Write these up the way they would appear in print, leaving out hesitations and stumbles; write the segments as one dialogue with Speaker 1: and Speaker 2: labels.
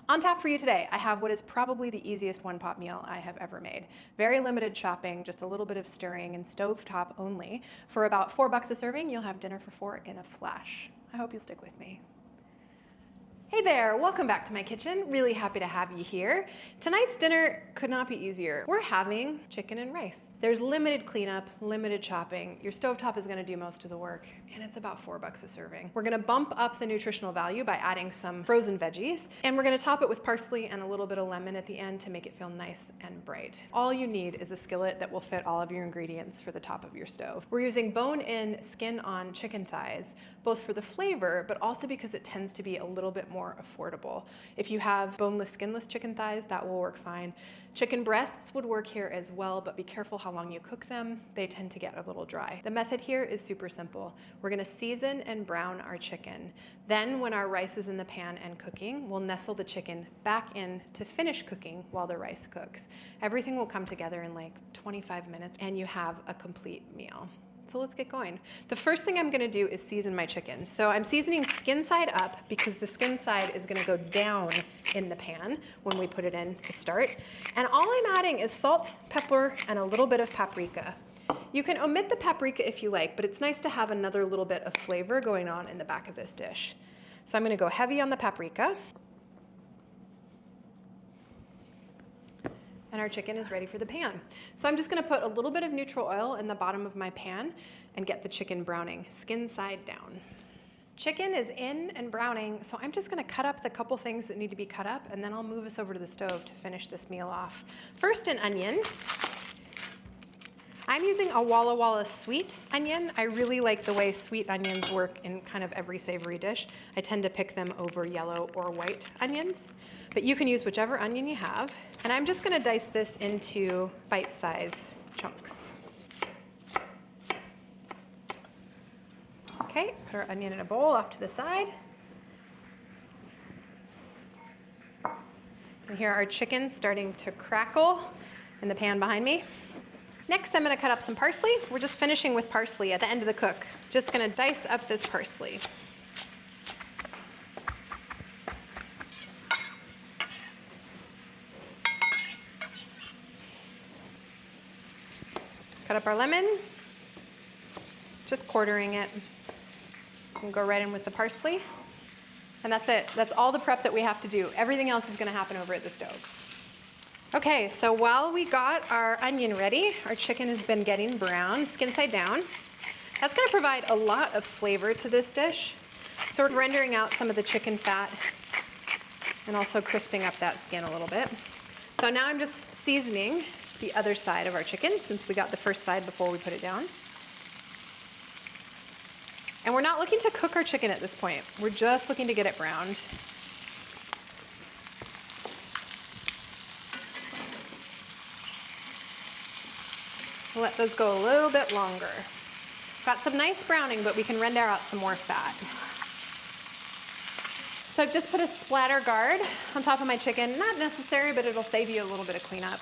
Speaker 1: On tap for you today, I have what is probably the easiest one-pot meal I have ever made. Very limited chopping, just a little bit of stirring, and stovetop only. For about $4 a serving, you'll have dinner for 4 in a flash. I hope you'll stick with me. Hey there, welcome back to my kitchen. Really happy to have you here. Tonight's dinner could not be easier. We're having chicken and rice. There's limited cleanup, limited chopping. Your stovetop is gonna do most of the work, and it's about $4 a serving. We're gonna bump up the nutritional value by adding some frozen veggies, and we're gonna top it with parsley and a little bit of lemon at the end to make it feel nice and bright. All you need is a skillet that will fit all of your ingredients for the top of your stove. We're using bone-in, skin-on chicken thighs, both for the flavor, but also because it tends to be a little bit more affordable. If you have boneless, skinless chicken thighs, that will work fine. Chicken breasts would work here as well, but be careful how long you cook them. They tend to get a little dry. The method here is super simple. We're gonna season and brown our chicken. Then when our rice is in the pan and cooking, we'll nestle the chicken back in to finish cooking while the rice cooks. Everything will come together in like 25 minutes and you have a complete meal. So let's get going. The first thing I'm gonna do is season my chicken. So I'm seasoning skin side up because the skin side is gonna go down in the pan when we put it in to start. And all I'm adding is salt, pepper, and a little bit of paprika. You can omit the paprika if you like, but it's nice to have another little bit of flavor going on in the back of this dish. So I'm gonna go heavy on the paprika. And our chicken is ready for the pan. So I'm just gonna put a little bit of neutral oil in the bottom of my pan and get the chicken browning, skin side down. Chicken is in and browning, so I'm just gonna cut up the couple things that need to be cut up, and then I'll move us over to the stove to finish this meal off. First, an onion. I'm using a Walla Walla sweet onion. I really like the way sweet onions work in kind of every savory dish. I tend to pick them over yellow or white onions, but you can use whichever onion you have. And I'm just gonna dice this into bite-sized chunks. Okay, put our onion in a bowl off to the side. And here our chicken starting to crackle in the pan behind me. Next, I'm gonna cut up some parsley. We're just finishing with parsley at the end of the cook. Just gonna dice up this parsley. Cut up our lemon, just quartering it. We'll go right in with the parsley. And that's it. That's all the prep that we have to do. Everything else is gonna happen over at the stove. Okay, so while we got our onion ready, our chicken has been getting brown, skin side down. That's gonna provide a lot of flavor to this dish. So we're rendering out some of the chicken fat and also crisping up that skin a little bit. So now I'm just seasoning the other side of our chicken since we got the first side before we put it down. And we're not looking to cook our chicken at this point. We're just looking to get it browned. Let those go a little bit longer. Got some nice browning, but we can render out some more fat. So I've just put a splatter guard on top of my chicken. Not necessary, but it'll save you a little bit of cleanup.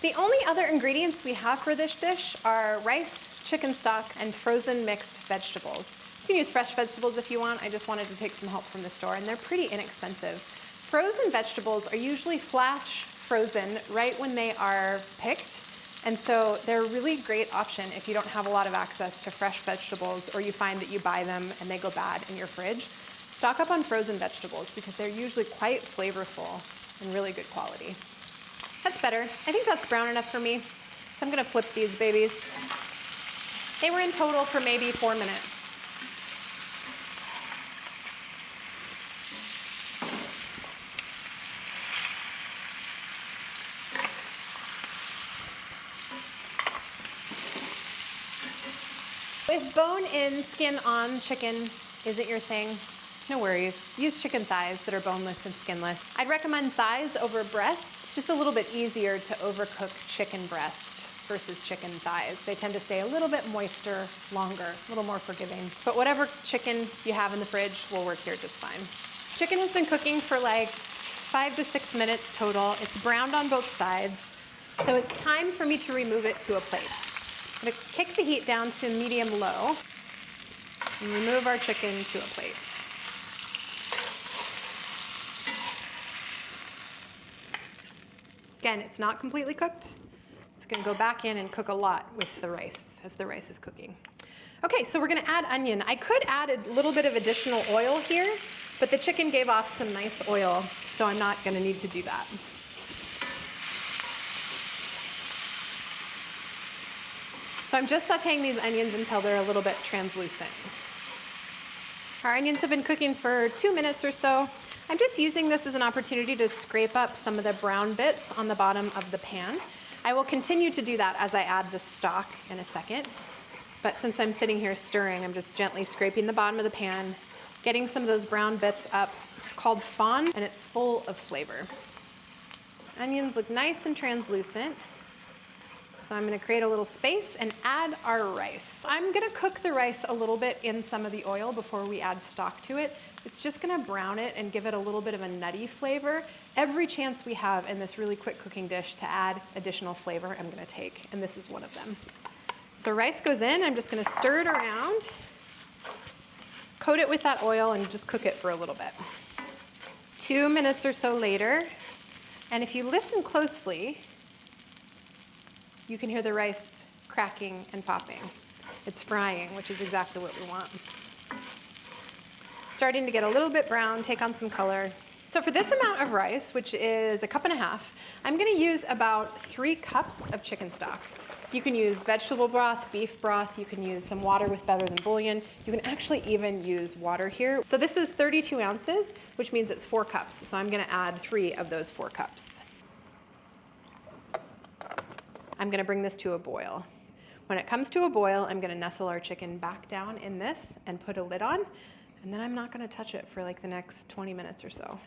Speaker 1: The only other ingredients we have for this dish are rice, chicken stock, and frozen mixed vegetables. You can use fresh vegetables if you want. I just wanted to take some help from the store, and they're pretty inexpensive. Frozen vegetables are usually flash frozen right when they are picked. And so they're a really great option if you don't have a lot of access to fresh vegetables or you find that you buy them and they go bad in your fridge. Stock up on frozen vegetables because they're usually quite flavorful and really good quality. That's better. I think that's brown enough for me. So I'm gonna flip these babies. They were in total for maybe 4 minutes. If bone-in, skin-on chicken isn't your thing, no worries. Use chicken thighs that are boneless and skinless. I'd recommend thighs over breasts. It's just a little bit easier to overcook chicken breast versus chicken thighs. They tend to stay a little bit moister, longer, a little more forgiving. But whatever chicken you have in the fridge will work here just fine. Chicken has been cooking for like 5 to 6 minutes total. It's browned on both sides. So it's time for me to remove it to a plate. I'm gonna kick the heat down to medium-low and remove our chicken to a plate. Again, it's not completely cooked. It's gonna go back in and cook a lot with the rice as the rice is cooking. Okay, so we're gonna add onion. I could add a little bit of additional oil here, but the chicken gave off some nice oil, so I'm not gonna need to do that. So I'm just sauteing these onions until they're a little bit translucent. Our onions have been cooking for 2 minutes or so. I'm just using this as an opportunity to scrape up some of the brown bits on the bottom of the pan. I will continue to do that as I add the stock in a second. But since I'm sitting here stirring, I'm just gently scraping the bottom of the pan, getting some of those brown bits up. It's called fawn, and it's full of flavor. Onions look nice and translucent. So I'm gonna create a little space and add our rice. I'm gonna cook the rice a little bit in some of the oil before we add stock to it. It's just gonna brown it and give it a little bit of a nutty flavor. Every chance we have in this really quick cooking dish to add additional flavor, I'm gonna take, and this is one of them. So rice goes in, I'm just gonna stir it around, coat it with that oil, and just cook it for a little bit. 2 minutes or so later, and if you listen closely, you can hear the rice cracking and popping. It's frying, which is exactly what we want. Starting to get a little bit brown, take on some color. So for this amount of rice, which is a 1.5 cups, I'm gonna use about 3 cups of chicken stock. You can use vegetable broth, beef broth, you can use some water with better than bouillon. You can actually even use water here. So this is 32 ounces, which means it's 4 cups. So I'm gonna add 3 of those 4 cups. I'm gonna bring this to a boil. When it comes to a boil, I'm gonna nestle our chicken back down in this and put a lid on, and then I'm not gonna touch it for like the next 20 minutes or so.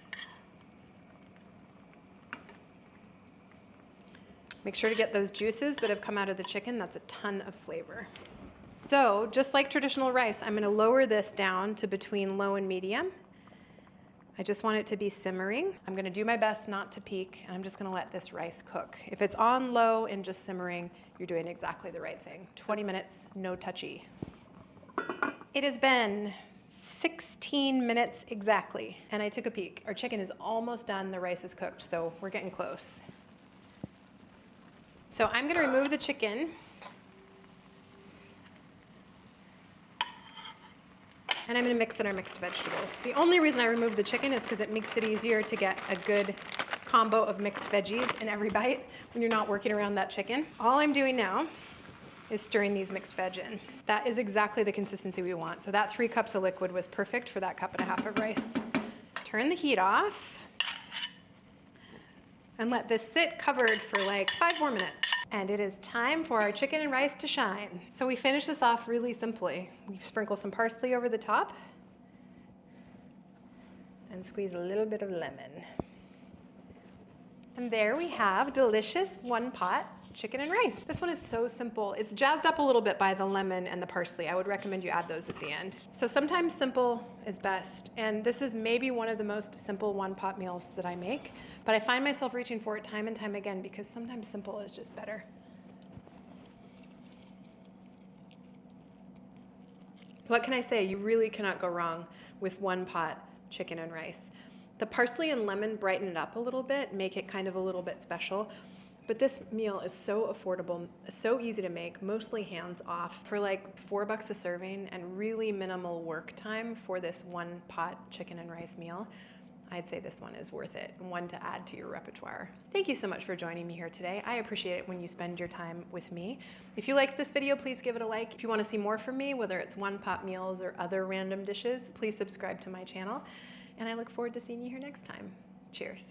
Speaker 1: Make sure to get those juices that have come out of the chicken. That's a ton of flavor. So just like traditional rice, I'm gonna lower this down to between low and medium. I just want it to be simmering. I'm gonna do my best not to peek, and I'm just gonna let this rice cook. If it's on low and just simmering, you're doing exactly the right thing. 20 minutes, no touchy. It has been 16 minutes exactly, and I took a peek. Our chicken is almost done, the rice is cooked, so we're getting close. So I'm gonna remove the chicken. And I'm gonna mix in our mixed vegetables. The only reason I removed the chicken is because it makes it easier to get a good combo of mixed veggies in every bite when you're not working around that chicken. All I'm doing now is stirring these mixed veg in. That is exactly the consistency we want. So that 3 cups of liquid was perfect for that 1.5 cups of rice. Turn the heat off and let this sit covered for like 5 more minutes. And it is time for our chicken and rice to shine. So we finish this off really simply. We sprinkle some parsley over the top and squeeze a little bit of lemon. And there we have delicious one-pot chicken and rice. This one is so simple. It's jazzed up a little bit by the lemon and the parsley. I would recommend you add those at the end. So sometimes simple is best. And this is maybe one of the most simple one-pot meals that I make, but I find myself reaching for it time and time again because sometimes simple is just better. What can I say? You really cannot go wrong with one-pot chicken and rice. The parsley and lemon brighten it up a little bit, make it kind of a little bit special. But this meal is so affordable, so easy to make, mostly hands off for like $4 a serving and really minimal work time for this one pot chicken and rice meal. I'd say this one is worth it, one to add to your repertoire. Thank you so much for joining me here today. I appreciate it when you spend your time with me. If you liked this video, please give it a like. If you want to see more from me, whether it's one pot meals or other random dishes, please subscribe to my channel. And I look forward to seeing you here next time. Cheers.